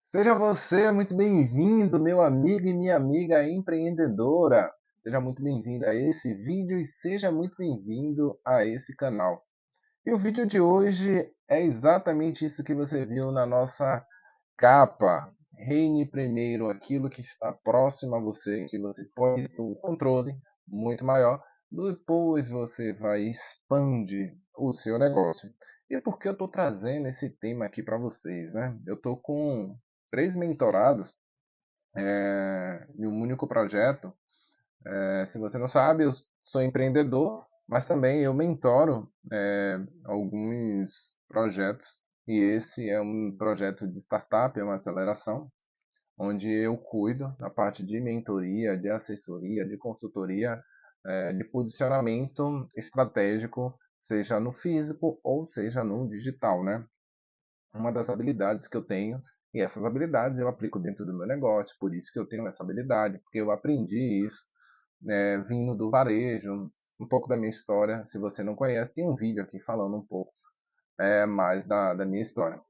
Seja você muito bem-vindo, meu amigo e minha amiga empreendedora. Seja muito bem-vindo a esse vídeo e seja muito bem-vindo a esse canal. E o vídeo de hoje é exatamente isso que você viu na nossa capa. Reine primeiro aquilo que está próximo a você, que você pode ter um controle muito maior. Depois você vai expandir o seu negócio. E por que eu estou trazendo esse tema aqui para vocês, né? Eu estou com três mentorados em um único projeto. Se você não sabe, eu sou empreendedor, mas também eu mentoro alguns projetos. E esse é um projeto de startup, é uma aceleração, onde eu cuido da parte de mentoria, de assessoria, de consultoria, de posicionamento estratégico, seja no físico ou seja no digital, né? Uma das habilidades que eu tenho, e essas habilidades eu aplico dentro do meu negócio, por isso que eu tenho essa habilidade, porque eu aprendi isso vindo do varejo, um pouco da minha história. Se você não conhece, tem um vídeo aqui falando um pouco mais da minha história.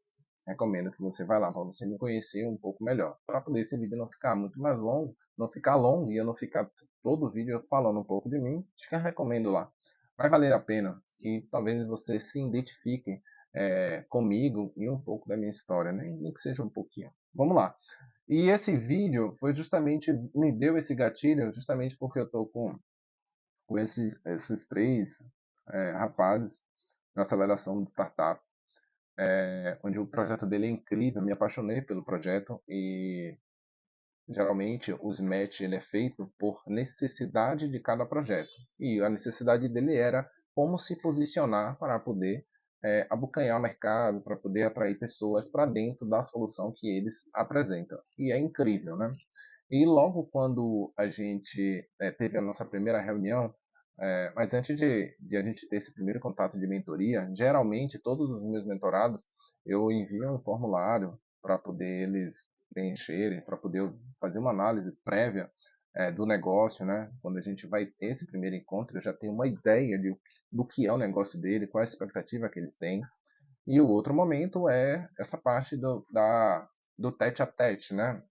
Recomendo que você vá lá para você me conhecer um pouco melhor, para poder esse vídeo não ficar muito mais longo, não ficar longo e eu não ficar todo o vídeo falando um pouco de mim. Acho que eu recomendo lá. Vai valer a pena e talvez você se identifique comigo e um pouco da minha história, né? Nem que seja um pouquinho. Vamos lá. E esse vídeo foi justamente, me deu esse gatilho, justamente porque eu estou com esses três rapazes na aceleração de startup, onde o projeto dele é incrível, me apaixonei pelo projeto e geralmente os match ele é feito por necessidade de cada projeto. E a necessidade dele era como se posicionar para poder abocanhar o mercado, para poder atrair pessoas para dentro da solução que eles apresentam. E é incrível, né? E logo quando a gente teve a nossa primeira reunião, mas antes de a gente ter esse primeiro contato de mentoria, geralmente todos os meus mentorados eu envio um formulário para poder eles preencherem, para poder fazer uma análise prévia do negócio, né? Quando a gente vai ter esse primeiro encontro, eu já tenho uma ideia do que é o negócio dele, qual é a expectativa que eles têm. E o outro momento é essa parte do tete a tete, né?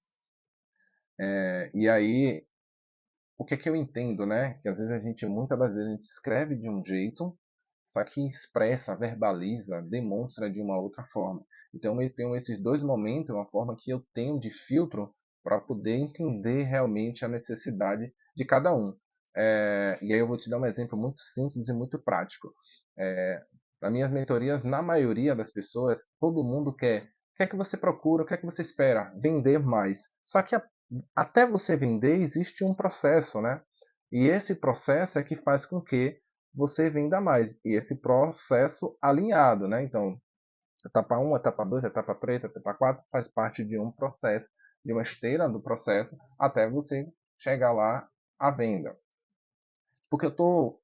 E aí o que é que eu entendo, né? Que às vezes muitas das vezes a gente escreve de um jeito, só que expressa, verbaliza, demonstra de uma outra forma. Então eu tenho esses dois momentos, uma forma que eu tenho de filtro para poder entender realmente a necessidade de cada um. E aí eu vou te dar um exemplo muito simples e muito prático. Nas minhas mentorias, na maioria das pessoas, todo mundo quer. O que é que você procura? O que é que você espera? Vender mais. Só que até você vender existe um processo, né? E esse processo é que faz com que você venda mais. E esse processo alinhado, né? Então, etapa um, etapa 2, etapa 3, etapa 4 faz parte de um processo, de uma esteira do processo, até você chegar lá à venda. Porque eu estou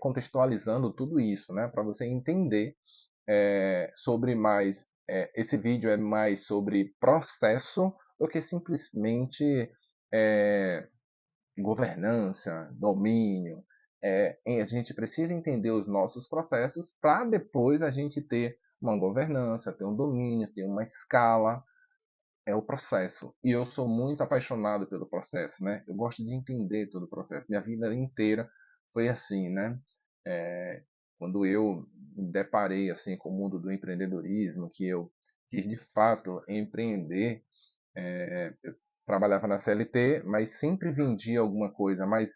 contextualizando tudo isso, né? Para você entender sobre mais. Esse vídeo é mais sobre processo do que simplesmente é, governança, domínio. A gente precisa entender os nossos processos para depois a gente ter uma governança, ter um domínio, ter uma escala. É o processo. E eu sou muito apaixonado pelo processo, né? Eu gosto de entender todo o processo. Minha vida inteira foi assim, né? É, Quando eu me deparei assim com o mundo do empreendedorismo, que eu quis de fato empreender, eu trabalhava na CLT, mas sempre vendia alguma coisa, mas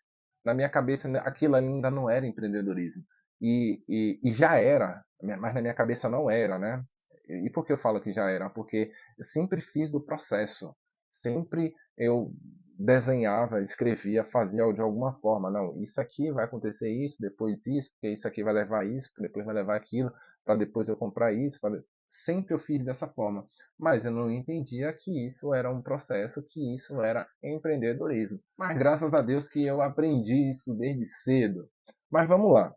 na minha cabeça aquilo ainda não era empreendedorismo. E já era, mas na minha cabeça não era, né? E por que eu falo que já era? Porque eu sempre fiz do processo. Sempre eu desenhava, escrevia, fazia de alguma forma. Não, isso aqui vai acontecer isso, depois isso, porque isso aqui vai levar isso, depois vai levar aquilo, para depois eu comprar isso. Sempre eu fiz dessa forma. Mas eu não entendia que isso era um processo, que isso era empreendedorismo. Mas graças a Deus que eu aprendi isso desde cedo. Mas vamos lá.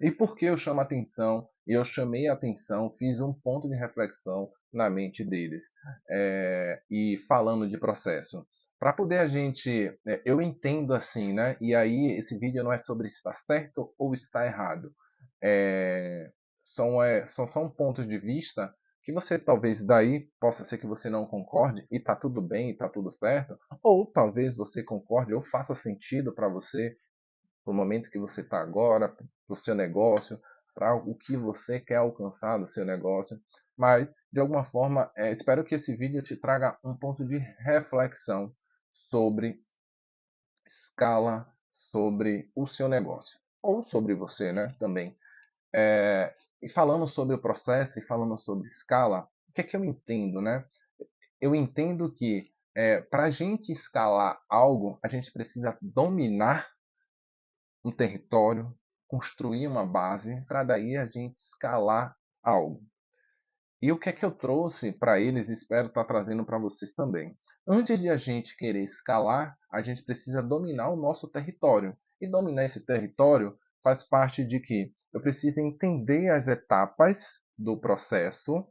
E por que eu chamo a atenção? Eu chamei a atenção, fiz um ponto de reflexão na mente deles. E falando de processo. Para poder a gente. Eu entendo assim, né? E aí, esse vídeo não é sobre estar certo ou estar errado. São pontos de vista que você talvez daí possa ser que você não concorde e está tudo bem, está tudo certo, ou talvez você concorde ou faça sentido para você, para o momento que você está agora, para o seu negócio, para o que você quer alcançar no seu negócio. Mas, de alguma forma, espero que esse vídeo te traga um ponto de reflexão sobre escala, sobre o seu negócio, ou sobre você, né, também. E falando sobre o processo e falando sobre escala, o que é que eu entendo, né? Eu entendo que para a gente escalar algo, a gente precisa dominar um território, construir uma base, para daí a gente escalar algo. E o que é que eu trouxe para eles e espero estar trazendo para vocês também. Antes de a gente querer escalar, a gente precisa dominar o nosso território. E dominar esse território faz parte de que eu preciso entender as etapas do processo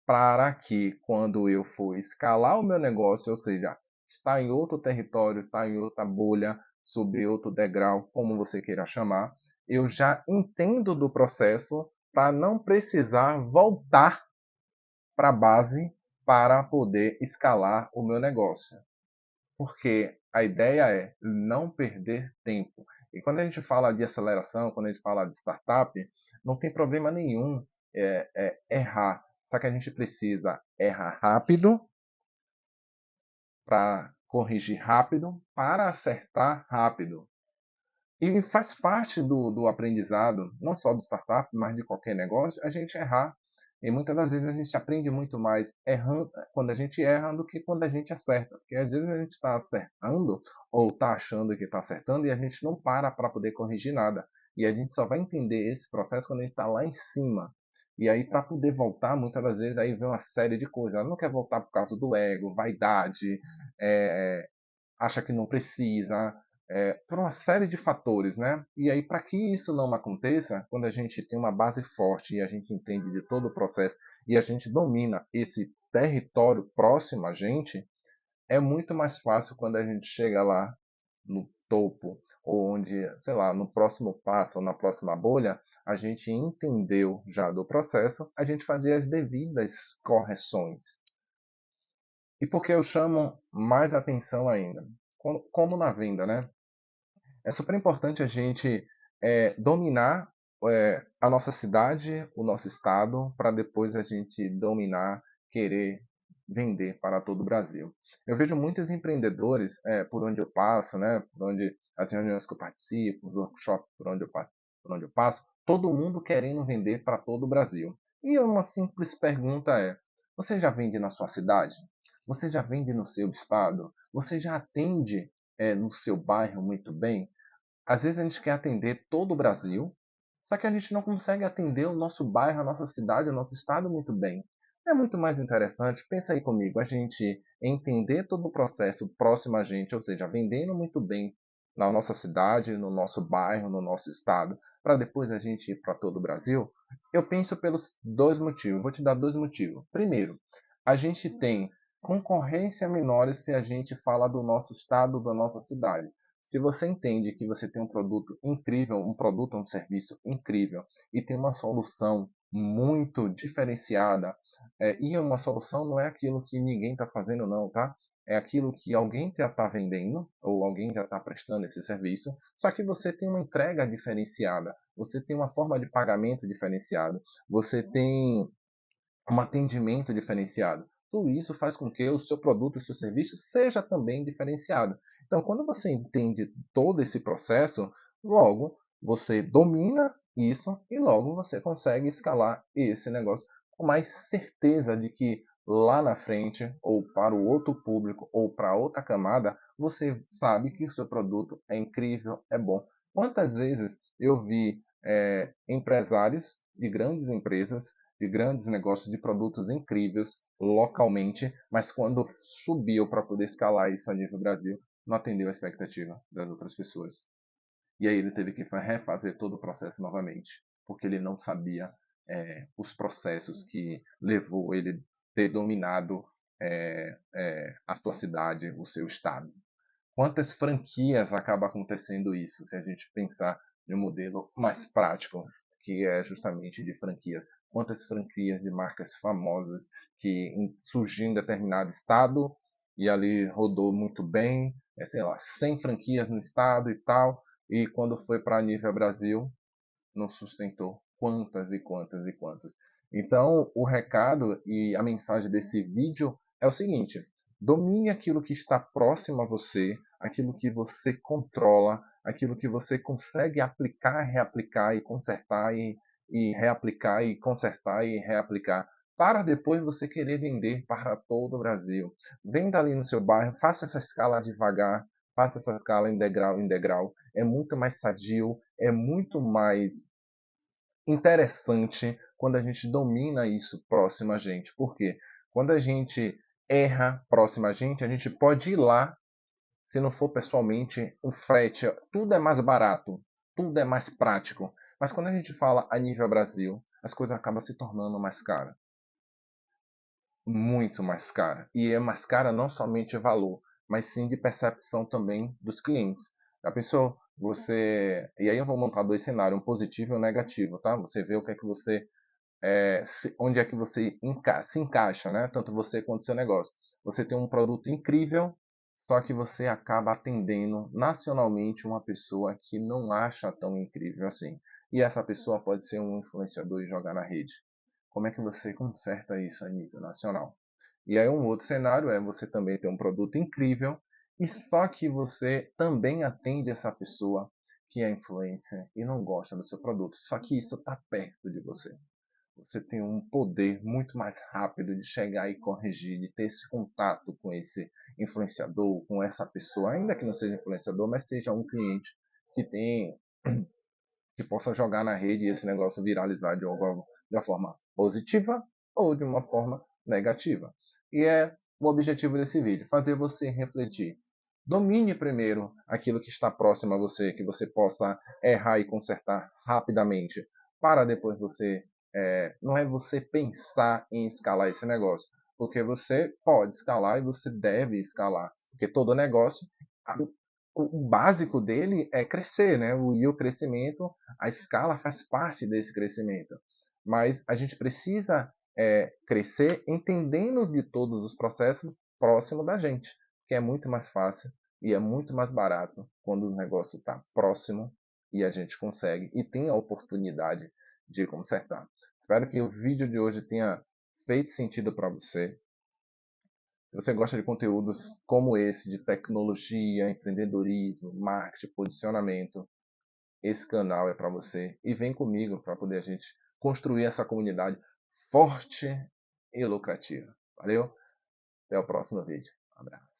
para que quando eu for escalar o meu negócio, ou seja, está em outro território, está em outra bolha, sobre outro degrau, como você queira chamar, eu já entendo do processo para não precisar voltar para a base para poder escalar o meu negócio. Porque a ideia é não perder tempo. E quando a gente fala de aceleração, quando a gente fala de startup, não tem problema nenhum errar. Só que a gente precisa errar rápido para corrigir rápido, para acertar rápido. E faz parte do aprendizado, não só do startup, mas de qualquer negócio, a gente errar. E muitas das vezes a gente aprende muito mais errando, quando a gente erra do que quando a gente acerta. Porque às vezes a gente está acertando ou está achando que está acertando e a gente não para poder corrigir nada. E a gente só vai entender esse processo quando a gente está lá em cima. E aí, para poder voltar, muitas das vezes aí vem uma série de coisas. Ela não quer voltar por causa do ego, vaidade, é, acha que não precisa, por uma série de fatores, né? E aí, para que isso não aconteça, quando a gente tem uma base forte e a gente entende de todo o processo e a gente domina esse território próximo a gente, é muito mais fácil quando a gente chega lá no topo, ou onde, sei lá, no próximo passo ou na próxima bolha, a gente entendeu já do processo, a gente fazer as devidas correções. E por que eu chamo mais atenção ainda? Como na venda, né? É super importante a gente dominar a nossa cidade, o nosso estado, para depois a gente dominar, querer vender para todo o Brasil. Eu vejo muitos empreendedores por onde eu passo, né, por onde as reuniões que eu participo, os workshops por onde eu passo, todo mundo querendo vender para todo o Brasil. E uma simples pergunta é: você já vende na sua cidade? Você já vende no seu estado? Você já atende no seu bairro muito bem? Às vezes a gente quer atender todo o Brasil, só que a gente não consegue atender o nosso bairro, a nossa cidade, o nosso estado muito bem. É muito mais interessante, pensa aí comigo, a gente entender todo o processo próximo a gente, ou seja, vendendo muito bem na nossa cidade, no nosso bairro, no nosso estado, para depois a gente ir para todo o Brasil. Eu penso pelos dois motivos. Vou te dar dois motivos. Primeiro, a gente tem concorrência menor se a gente fala do nosso estado, da nossa cidade. Se você entende que você tem um produto incrível, um produto ou um serviço incrível e tem uma solução muito diferenciada, e uma solução não é aquilo que ninguém está fazendo, não, tá? É aquilo que alguém já está vendendo ou alguém já está prestando esse serviço, só que você tem uma entrega diferenciada, você tem uma forma de pagamento diferenciada, você tem um atendimento diferenciado. Tudo isso faz com que o seu produto e o seu serviço seja também diferenciado. Então, quando você entende todo esse processo, logo você domina isso e logo você consegue escalar esse negócio com mais certeza de que lá na frente, ou para o outro público, ou para outra camada, você sabe que o seu produto é incrível, é bom. Quantas vezes eu vi empresários de grandes empresas de grandes negócios de produtos incríveis localmente, mas quando subiu para poder escalar isso a nível Brasil, não atendeu a expectativa das outras pessoas. E aí ele teve que refazer todo o processo novamente, porque ele não sabia os processos que levou ele ter dominado a sua cidade, o seu estado. Quantas franquias acaba acontecendo isso, se a gente pensar em um modelo mais prático, que é justamente de franquia? quantas franquias de marcas famosas que surgiu em determinado estado e ali rodou muito bem, sei lá, 100 franquias no estado e tal, e quando foi para nível Brasil, não sustentou quantas e quantas e quantas. Então, o recado e a mensagem desse vídeo é o seguinte: domine aquilo que está próximo a você, aquilo que você controla, aquilo que você consegue aplicar, reaplicar e consertar e reaplicar e consertar e reaplicar, para depois você querer vender para todo o Brasil. Venda ali no seu bairro, faça essa escala devagar, faça essa escala em degrau. É muito mais sadio, é muito mais interessante quando a gente domina isso próximo a gente. Por quê? Quando a gente erra próximo a gente pode ir lá, se não for pessoalmente, o frete, tudo é mais barato, tudo é mais prático. Mas quando a gente fala a nível Brasil, as coisas acabam se tornando mais caras. Muito mais cara. E é mais cara não somente de valor, mas sim de percepção também dos clientes. A pessoa, você. E aí eu vou montar dois cenários, um positivo e um negativo, tá? Você vê o que é que você onde é que você se encaixa, né? Tanto você quanto o seu negócio. Você tem um produto incrível, só que você acaba atendendo nacionalmente uma pessoa que não acha tão incrível assim. E essa pessoa pode ser um influenciador e jogar na rede. Como é que você conserta isso a nível nacional? E aí um outro cenário é você também ter um produto incrível e só que você também atende essa pessoa que é influencer e não gosta do seu produto. Só que isso está perto de você. Você tem um poder muito mais rápido de chegar e corrigir, de ter esse contato com esse influenciador, com essa pessoa, ainda que não seja influenciador, mas seja um cliente que tem, que possa jogar na rede e esse negócio viralizar de uma forma positiva ou de uma forma negativa. E é o objetivo desse vídeo, fazer você refletir. Domine primeiro aquilo que está próximo a você, que você possa errar e consertar rapidamente, para depois você. Não é você pensar em escalar esse negócio, porque você pode escalar e você deve escalar, porque todo negócio, o básico dele é crescer, né? E o crescimento, a escala faz parte desse crescimento. Mas a gente precisa crescer entendendo de todos os processos próximo da gente, que é muito mais fácil e é muito mais barato quando o negócio está próximo e a gente consegue e tem a oportunidade de consertar. Espero que o vídeo de hoje tenha feito sentido para você. Se você gosta de conteúdos como esse, de tecnologia, empreendedorismo, marketing, posicionamento, esse canal é para você. E vem comigo para poder a gente construir essa comunidade forte e lucrativa. Valeu? Até o próximo vídeo. Um abraço.